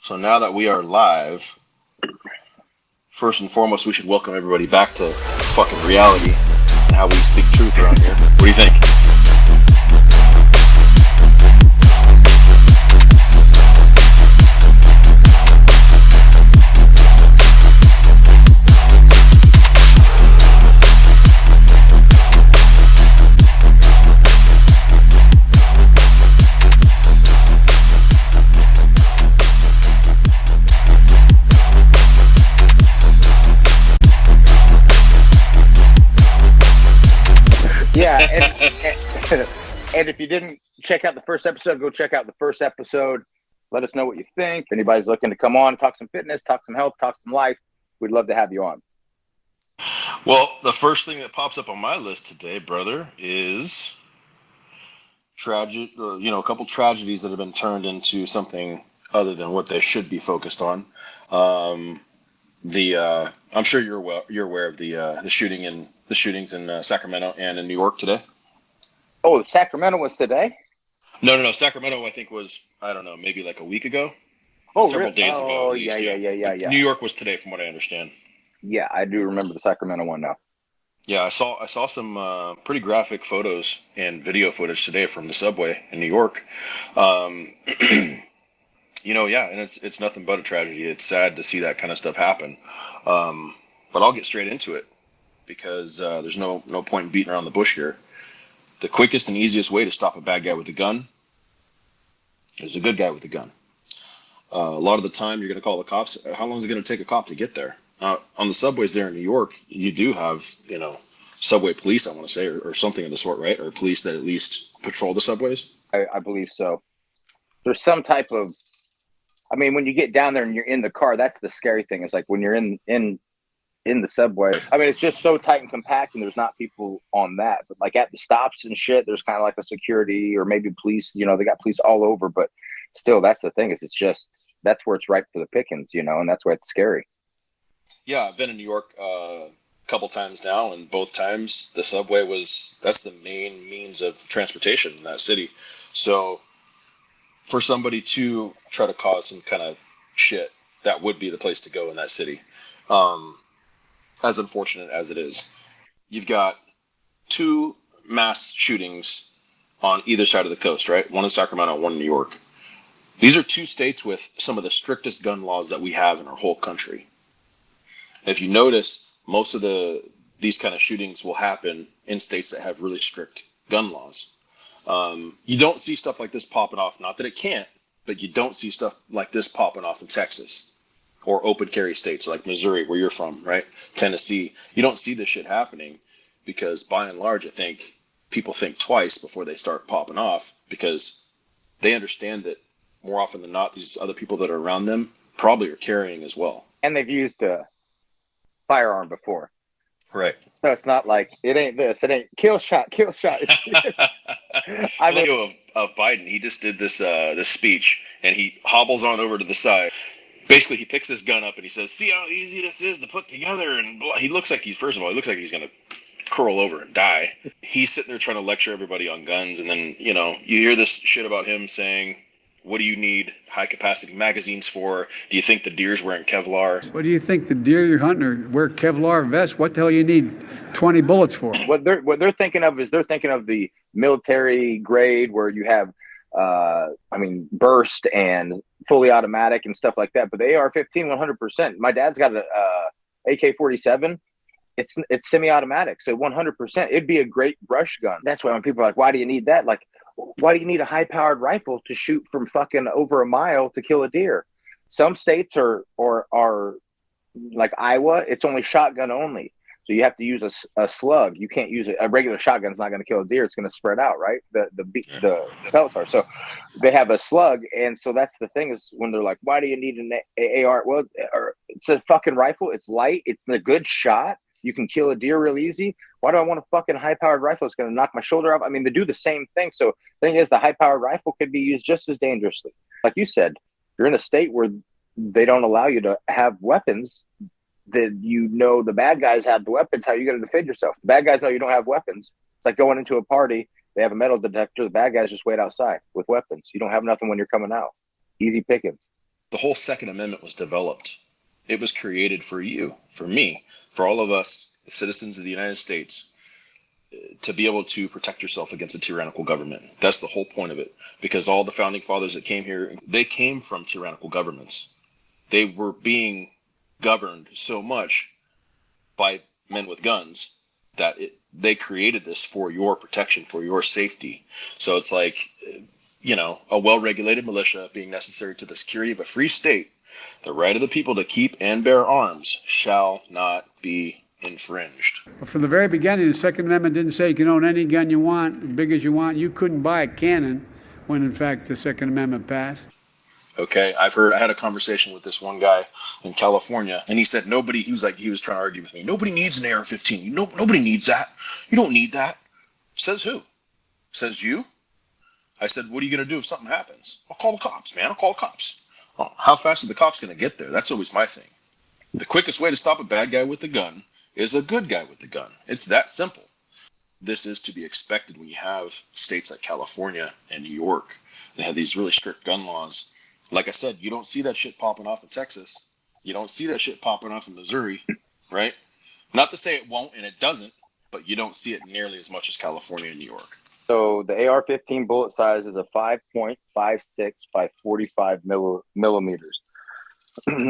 So now that we are live, first and foremost, we should welcome everybody back to fucking reality and how we speak truth around here. What do you think? Yeah, and if you didn't check out the first episode, go check out the first episode. Let us know what you think. If anybody's looking to come on, talk some fitness, talk some health, talk some life, we'd love to have you on. Well, the first thing that pops up on my list today, brother, is a couple tragedies that have been turned into something other than what they should be focused on. I'm sure you're aware of the shootings in Sacramento and in New York today. Oh, Sacramento was today? No. Sacramento, I think, was, I don't know, maybe like a week ago. Oh, several really? days ago. Oh, At least, yeah. New York was today, from what I understand. Yeah, I do remember the Sacramento one now. Yeah, I saw some pretty graphic photos and video footage today from the subway in New York. And it's nothing but a tragedy. It's sad to see that kind of stuff happen. But I'll get straight into it because there's no point in beating around the bush here. The quickest and easiest way to stop a bad guy with a gun is a good guy with a gun. A lot of the time, you're going to call the cops. How long is it going to take a cop to get there? On the subways there in New York, you do have, subway police, I want to say, or something of the sort, right? Or police that at least patrol the subways. I believe so. There's some type of, when you get down there and you're in the car, that's the scary thing. It's like when you're in the subway. It's just so tight and compact, and there's not people on that. But like at the stops and shit, there's kind of like a security or maybe police. They got police all over. But still, that's the thing. It's just that's where it's ripe for the pickings, and that's why it's scary. Yeah, I've been in New York a couple times now, and both times the subway that's the main means of transportation in that city. So for somebody to try to cause some kind of shit, that would be the place to go in that city. As unfortunate as it is, you've got two mass shootings on either side of the coast, right? One in Sacramento, one in New York. These are two states with some of the strictest gun laws that we have in our whole country. If you notice, most of these kind of shootings will happen in states that have really strict gun laws. You don't see stuff like this popping off. Not that it can't, but you don't see stuff like this popping off in Texas or open carry states like Missouri, where you're from, right? Tennessee. You don't see this shit happening because, by and large, I think people think twice before they start popping off because they understand that more often than not, these other people that are around them probably are carrying as well. And they've used a firearm before. Right. So it's not like it ain't this. It ain't kill shot. Of Biden, he just did this speech, and he hobbles on over to the side. Basically, he picks this gun up and he says, "See how easy this is to put together." And he looks like he's going to curl over and die. He's sitting there trying to lecture everybody on guns, and then you hear this shit about him saying, "What do you need high-capacity magazines for? Do you think the deer's wearing Kevlar?" What do you think the deer you're hunting wear Kevlar vests? What the hell you need 20 bullets for? What they're thinking of is the military grade where you have, burst and fully automatic and stuff like that. But the AR-15, 100%. My dad's got a AK-47. It's semi-automatic, so 100%. It'd be a great brush gun. That's why when people are like, "Why do you need that?" Like, why do you need a high-powered rifle to shoot from fucking over a mile to kill a deer? Some states are like Iowa. It's only shotgun only, so you have to use a slug. You can't use a regular shotgun. It's not going to kill a deer. It's going to spread out, right? The pellets are. So they have a slug, and so that's the thing is when they're like, "Why do you need an AR?" Well, it's a fucking rifle. It's light. It's a good shot. You can kill a deer real easy. Why do I want a fucking high-powered rifle? It's going to knock my shoulder off. They do the same thing. So the thing is, the high-powered rifle could be used just as dangerously. Like you said, you're in a state where they don't allow you to have weapons. That the bad guys have the weapons. How are you going to defend yourself? The bad guys know you don't have weapons. It's like going into a party. They have a metal detector. The bad guys just wait outside with weapons. You don't have nothing when you're coming out. Easy pickings. The whole Second Amendment was developed. It was created for you, for me, for all of us, the citizens of the United States, to be able to protect yourself against a tyrannical government. That's the whole point of it. Because all the founding fathers that came here, they came from tyrannical governments. They were being governed so much by men with guns that they created this for your protection, for your safety. So it's like, a well-regulated militia being necessary to the security of a free state. The right of the people to keep and bear arms shall not be infringed. From the very beginning, the Second Amendment didn't say you can own any gun you want, as big as you want. You couldn't buy a cannon when, in fact, the Second Amendment passed. Okay, I had a conversation with this one guy in California, and he said he was trying to argue with me. Nobody needs an AR-15. Nobody needs that. You don't need that. Says who? Says you? I said, what are you going to do if something happens? I'll call the cops, man. I'll call the cops. Oh, how fast are the cops going to get there? That's always my thing. The quickest way to stop a bad guy with a gun is a good guy with a gun. It's that simple. This is to be expected when you have states like California and New York. They have these really strict gun laws. Like I said, you don't see that shit popping off in Texas. You don't see that shit popping off in Missouri, right? Not to say it won't, and it doesn't, but you don't see it nearly as much as California and New York. So the AR-15 bullet size is a 5.56 by 45 millimeters.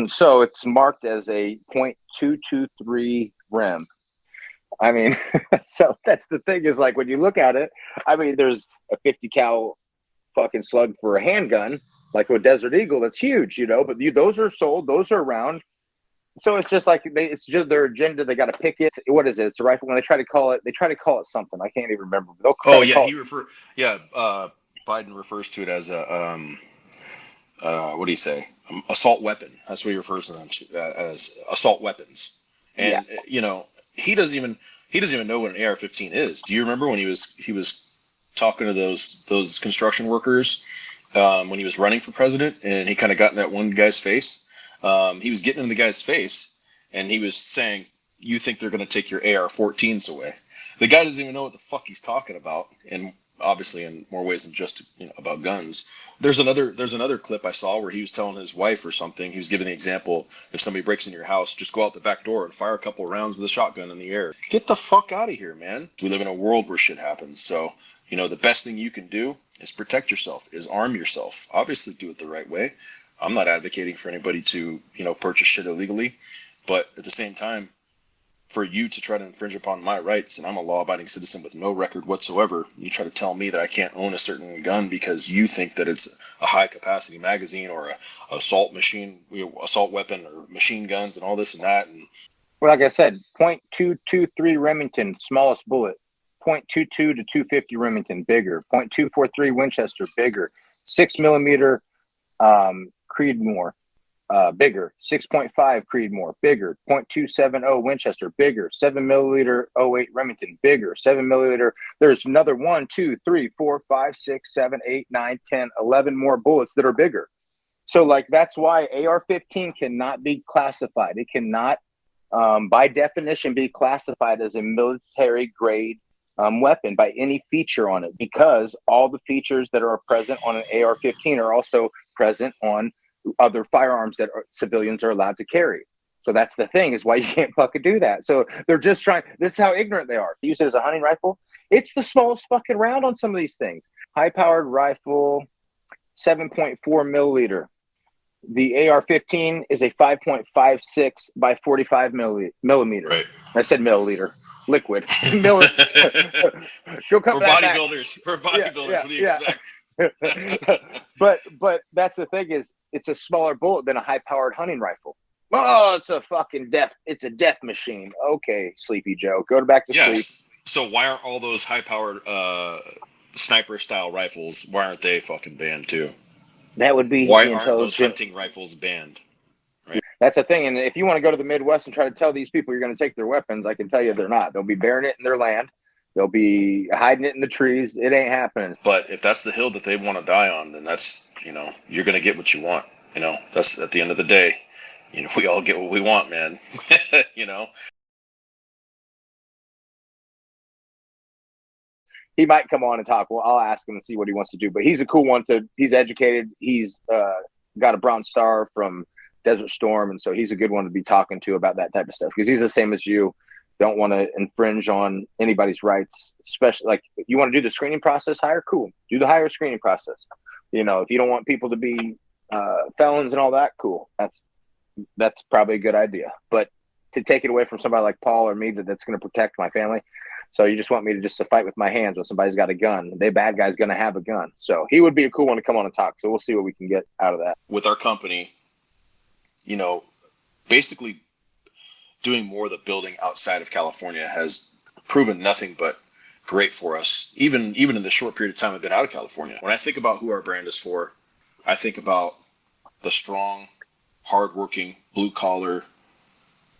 So it's marked as a .223 rim. I mean, so that's the thing is, like, when you look at it, I mean, there's a 50 cal fucking slug for a handgun, like a Desert Eagle, that's huge, but those are sold, those are around. So it's just like it's just their agenda. They got to pick it. What is it? It's a rifle. When they try to call it something. I can't even remember. Biden refers to it as a what do you say? Assault weapon. That's what he refers to them as assault weapons. And he doesn't even know what an AR-15 is. Do you remember when he was talking to those construction workers when he was running for president, and he kind of got in that one guy's face? He was getting in the guy's face, and he was saying, "You think they're going to take your AR-14s away?" The guy doesn't even know what the fuck he's talking about, and obviously in more ways than just about guns. There's another clip I saw where he was telling his wife or something. He was giving the example: if somebody breaks into your house, just go out the back door and fire a couple rounds with a shotgun in the air. Get the fuck out of here, man. We live in a world where shit happens, so the best thing you can do is protect yourself, is arm yourself. Obviously, do it the right way. I'm not advocating for anybody to, purchase shit illegally, but at the same time, for you to try to infringe upon my rights, and I'm a law-abiding citizen with no record whatsoever, you try to tell me that I can't own a certain gun because you think that it's a high-capacity magazine or a assault weapon or machine guns and all this and that. And well, like I said, .223 Remington, smallest bullet. .22 to 250 Remington, bigger. .243 Winchester, bigger. 6 millimeter Creedmoor, bigger. 6.5 Creedmoor, bigger. .270 Winchester, bigger. 7 milliliter .08 Remington, bigger. 7 milliliter. There's another 1, 2, 3, 4, 5, 6, 7, 8, 9, 10, 11 more bullets that are bigger. So, like, that's why AR-15 cannot be classified. It cannot, by definition, be classified as a military grade weapon by any feature on it, because all the features that are present on an AR-15 are also present on other firearms that civilians are allowed to carry. So that's the thing, is why you can't fucking do that. So they're just trying. This is how ignorant they are. They use it as a hunting rifle. It's the smallest fucking round on some of these things. High-powered rifle, 7.4 milliliter. The AR-15 is a 5.56 by 45 millimeter. Right. I said milliliter. Liquid. Go for bodybuilders. For bodybuilders, what do you expect? but that's the thing, is it's a smaller bullet than a high-powered hunting rifle. Oh, it's a death machine. Okay, Sleepy Joe, go back to sleep. So why aren't all those high-powered sniper-style rifles? Why aren't they fucking banned too? That would be why aren't those hunting rifles banned? Right. That's the thing. And if you want to go to the Midwest and try to tell these people you're going to take their weapons, I can tell you they're not. They'll be burying it in their land. They'll be hiding it in the trees. It ain't happening. But if that's the hill that they want to die on, then that's, you're going to get what you want. That's at the end of the day. We all get what we want, man. He might come on and talk. Well, I'll ask him and see what he wants to do. But he's a cool one. He's educated. He's got a Bronze Star from Desert Storm, and so he's a good one to be talking to about that type of stuff because he's the same as you. Don't want to infringe on anybody's rights, especially like you want to do the screening process higher, cool. Do the higher screening process. If you don't want people to be felons and all that, cool. That's probably a good idea. But to take it away from somebody like Paul or me that's going to protect my family. So you just want me to just to fight with my hands when somebody's got a gun. The bad guy's going to have a gun. So he would be a cool one to come on and talk. So we'll see what we can get out of that. With our company, basically doing more of the building outside of California has proven nothing but great for us, even in the short period of time I've been out of California. When I think about who our brand is for, I think about the strong, hardworking, blue-collar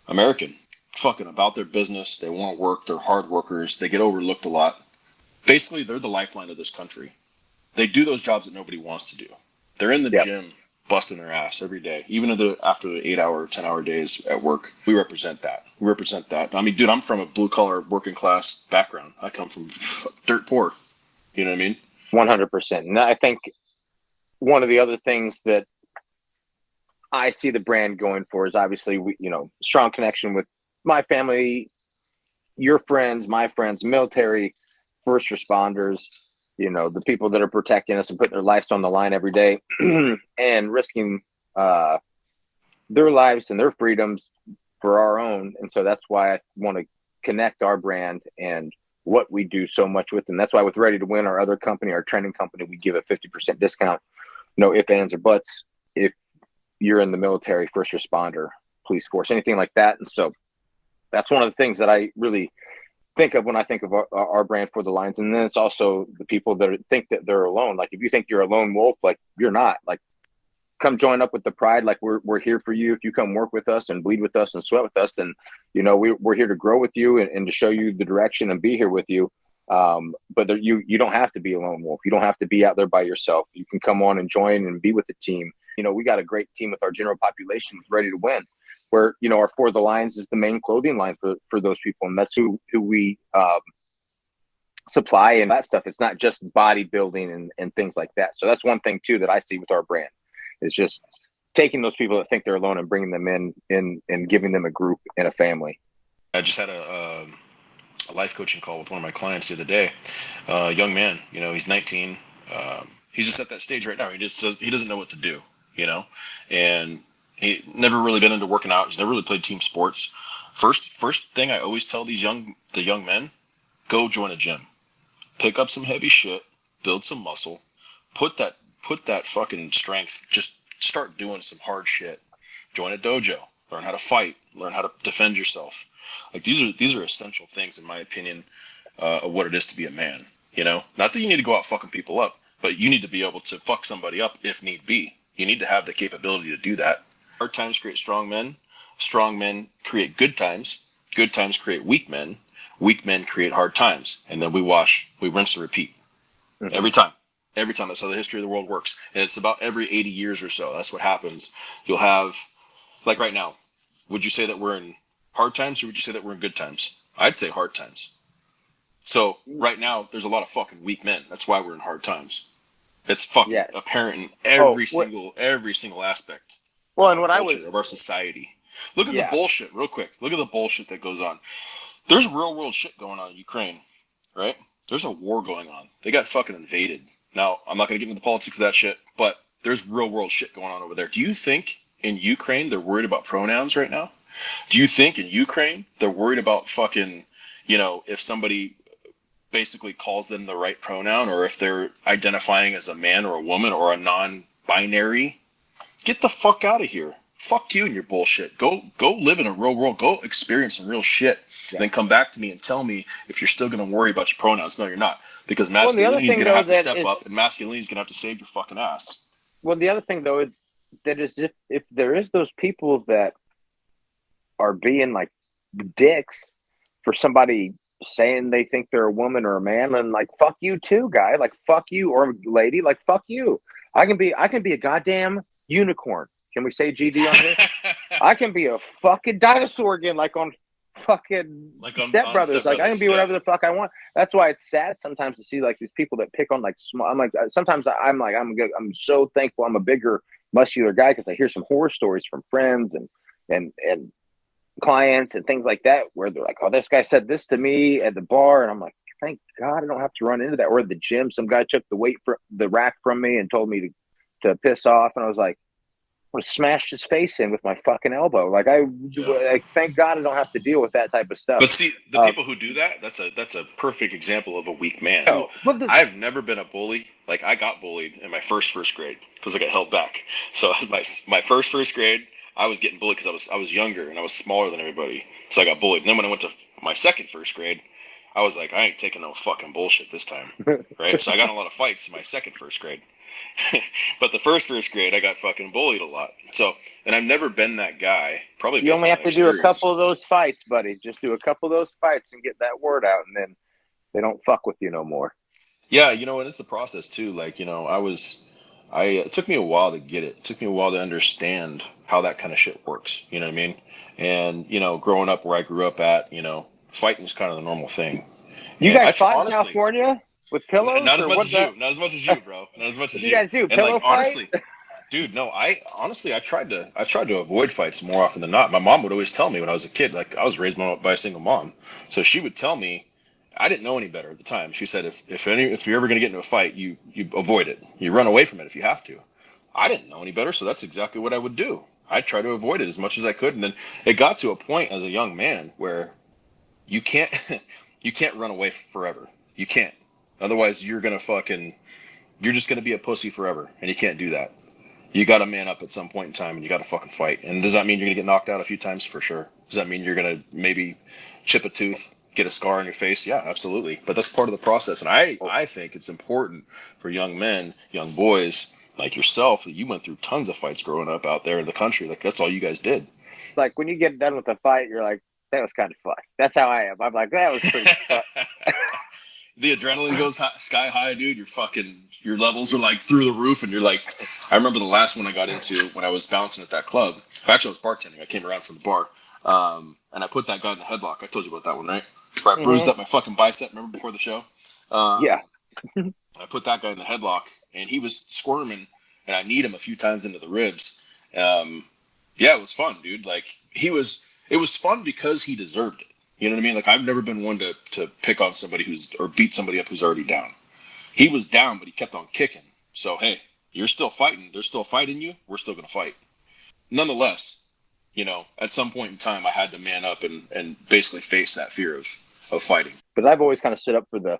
American. Fucking about their business. They want to work. They're hard workers. They get overlooked a lot. Basically, they're the lifeline of this country. They do those jobs that nobody wants to do. They're in the gym busting their ass every day, even after the 8-hour, 10-hour days at work. We represent that. I mean, dude, I'm from a blue-collar, working-class background. I come from dirt poor. You know what I mean? 100%. And I think one of the other things that I see the brand going for is obviously, strong connection with my family, your friends, my friends, military, first responders, the people that are protecting us and putting their lives on the line every day and risking their lives and their freedoms for our own. And so that's why I want to connect our brand and what we do so much with. And that's why with Ready to Win, our other company, our training company, we give a 50% discount. No ifs, ands, or buts if you're in the military, first responder, police force, anything like that. And so that's one of the things that I really think of when I think of our brand for the Lions. And then it's also the people that think that they're alone. Like if you think you're a lone wolf, like you're not. Like come join up with the Pride. Like we're here for you. If you come work with us and bleed with us and sweat with us, then we're here to grow with you and to show you the direction and be here with you. But you don't have to be a lone wolf. You don't have to be out there by yourself. You can come on and join and be with the team. We got a great team with our general population Ready to Win, where, our For the Lions is the main clothing line for those people. And that's who we supply and that stuff. It's not just bodybuilding and things like that. So that's one thing too that I see with our brand is just taking those people that think they're alone and bringing them in and giving them a group and a family. I just had a life coaching call with one of my clients the other day. Young man, he's 19. He's just at that stage right now. He doesn't know what to do, and he never really been into working out. He's never really played team sports. First thing I always tell the young men, go join a gym, pick up some heavy shit, build some muscle, put that fucking strength. Just start doing some hard shit. Join a dojo, learn how to fight, learn how to defend yourself. Like these are essential things in my opinion of what it is to be a man. Not that you need to go out fucking people up, but you need to be able to fuck somebody up if need be. You need to have the capability to do that. Hard times create strong men. Strong men create good times. Good times create weak men. Weak men create hard times. And then we rinse and repeat. Mm-hmm. Every time. That's how the history of the world works. And it's about every 80 years or so. That's what happens. You'll have, like right now, would you say that we're in hard times or would you say that we're in good times? I'd say hard times. So right now, there's a lot of fucking weak men. That's why we're in hard times. It's fucking apparent in every single aspect. Well, and what I was of our society. Look at the bullshit, real quick. Look at the bullshit that goes on. There's real world shit going on in Ukraine, right? There's a war going on. They got fucking invaded. Now, I'm not going to get into the politics of that shit, but there's real world shit going on over there. Do you think in Ukraine they're worried about pronouns right now? Do you think in Ukraine they're worried about fucking, if somebody basically calls them the right pronoun or if they're identifying as a man or a woman or a non-binary? Get the fuck out of here. Fuck you and your bullshit. Go live in a real world. Go experience some real shit. Yeah. And then come back to me and tell me if you're still going to worry about your pronouns. No, you're not. Because masculinity is going to have to step up and masculinity is going to have to save your fucking ass. Well, the other thing, though, is that is if there is those people that are being like dicks for somebody saying they think they're a woman or a man, and like, fuck you too, guy. Like, fuck you, or lady, like, fuck you. I can be a goddamn unicorn. Can we say GD on this? I can be a fucking dinosaur again, like on fucking Step Brothers. Like I can be whatever the fuck I want. That's why it's sad sometimes to see like these people that pick on like small. I'm like sometimes I'm good. I'm so thankful I'm a bigger muscular guy because I hear some horror stories from friends and clients and things like that where they're like, oh, this guy said this to me at the bar, and I'm like, thank God I don't have to run into that. Or at the gym, some guy took the rack from me and told me to piss off, and I was like, I smashed his face in with my fucking elbow. Like thank God I don't have to deal with that type of stuff. But see, the people who do that, that's a perfect example of a weak man. No, I've never been a bully. Like, I got bullied in my first grade because I got held back. So my first grade, I was getting bullied because I was younger and I was smaller than everybody. So I got bullied. And then when I went to my second first grade, I was like, I ain't taking no fucking bullshit this time, right? So I got in a lot of fights in my second first grade. But the first grade, I got fucking bullied a lot. So, and I've never been that guy. Probably you only have to do a couple of those fights, buddy. Just do a couple of those fights and get that word out, and then they don't fuck with you no more. Yeah, and it's the process too. Like, it took me a while to get it. It took me a while to understand how that kind of shit works. You know what I mean? And, growing up where I grew up at, fighting is kind of the normal thing. You guys fought in California with pillows? Not as much as you. Not as much as you, bro. Not as much as you. You guys do pillow fight? Honestly, dude, no. I tried to avoid fights more often than not. My mom would always tell me when I was a kid. Like, I was raised by a single mom, so she would tell me. I didn't know any better at the time. She said, if you're ever going to get into a fight, you avoid it. You run away from it if you have to. I didn't know any better, so that's exactly what I would do. I'd try to avoid it as much as I could, and then it got to a point as a young man where you can't run away forever. You can't. Otherwise, you're just gonna be a pussy forever, and you can't do that. You got to man up at some point in time, and you got to fucking fight. And does that mean you're gonna get knocked out a few times? For sure. Does that mean you're gonna maybe chip a tooth, get a scar on your face? Yeah, absolutely. But that's part of the process, and I think it's important for young men, young boys like yourself, that you went through tons of fights growing up out there in the country. Like, that's all you guys did. Like, when you get done with a fight, you're like, that was kind of fun. That's how I am. I'm like, that was pretty fun. The adrenaline goes sky high, dude. Your levels are like through the roof, and you're like, I remember the last one I got into when I was bouncing at that club. Actually, I was bartending. I came around from the bar, and I put that guy in the headlock. I told you about that one, right? Where I bruised up my fucking bicep. Remember before the show? Yeah. I put that guy in the headlock, and he was squirming, and I kneed him a few times into the ribs. Yeah, it was fun, dude. Like, it was fun because he deserved it. You know what I mean? Like, I've never been one to pick on somebody or beat somebody up who's already down. He was down, but he kept on kicking. So, hey, you're still fighting. They're still fighting you. We're still going to fight. Nonetheless, at some point in time, I had to man up and basically face that fear of fighting. But I've always kind of stood up for the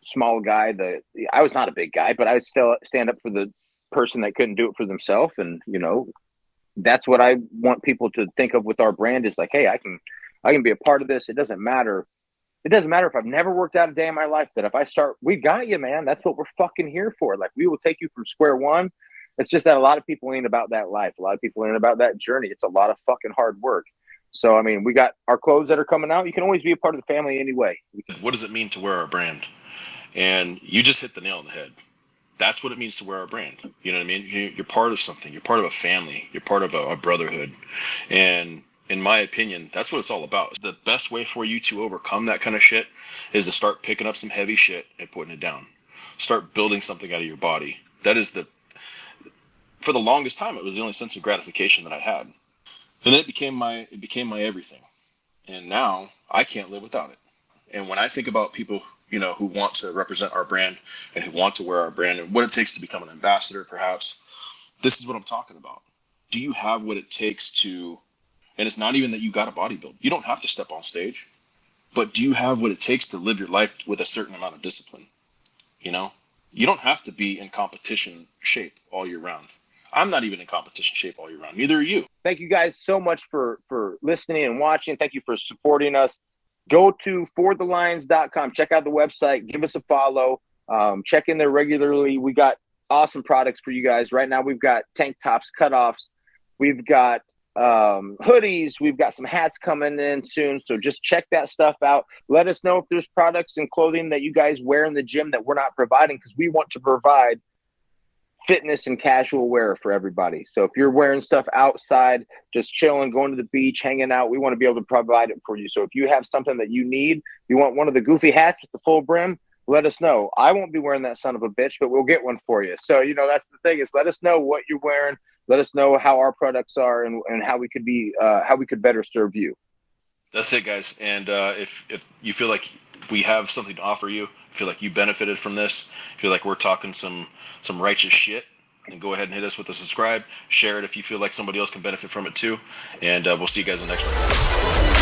small guy. I was not a big guy, but I would still stand up for the person that couldn't do it for themselves. And, that's what I want people to think of with our brand is like, hey, I can be a part of this. It doesn't matter. It doesn't matter if I've never worked out a day in my life, that if I start, we got you, man. That's what we're fucking here for. Like, we will take you from square one. It's just that a lot of people ain't about that life. A lot of people ain't about that journey. It's a lot of fucking hard work. So, I mean, we got our clothes that are coming out. You can always be a part of the family anyway. What does it mean to wear our brand? And you just hit the nail on the head. That's what it means to wear our brand. You know what I mean? You're part of something. You're part of a family. You're part of a brotherhood. And in my opinion, that's what it's all about. The best way for you to overcome that kind of shit is to start picking up some heavy shit and putting it down. Start building something out of your body. That is for the longest time, it was the only sense of gratification that I had. And then it became my everything. And now I can't live without it. And when I think about people, who want to represent our brand and who want to wear our brand and what it takes to become an ambassador, perhaps, this is what I'm talking about. Do you have what it takes to, and it's not even that you got a bodybuild. You don't have to step on stage, but do you have what it takes to live your life with a certain amount of discipline? You don't have to be in competition shape all year round. I'm not even in competition shape all year round. Neither are you. Thank you guys so much for listening and watching. Thank you for supporting us. Go to forthelions.com. Check out the website. Give us a follow. Check in there regularly. We got awesome products for you guys. Right now, we've got tank tops, cutoffs. We've got hoodies. We've got some hats coming in soon. So just check that stuff out. Let us know if there's products and clothing that you guys wear in the gym that we're not providing, because we want to provide fitness and casual wear for everybody. So if you're wearing stuff outside, just chilling, going to the beach, hanging out, we want to be able to provide it for you. So if you have something that you need, you want one of the goofy hats with the full brim, let us know. I won't be wearing that son of a bitch, but we'll get one for you. So, that's the thing is let us know what you're wearing. Let us know how our products are and how we could how we could better serve you. That's it, guys. And if you feel like we have something to offer you, feel like you benefited from this, feel like we're talking some righteous shit, then go ahead and hit us with a subscribe. Share it if you feel like somebody else can benefit from it too. And we'll see you guys in the next one.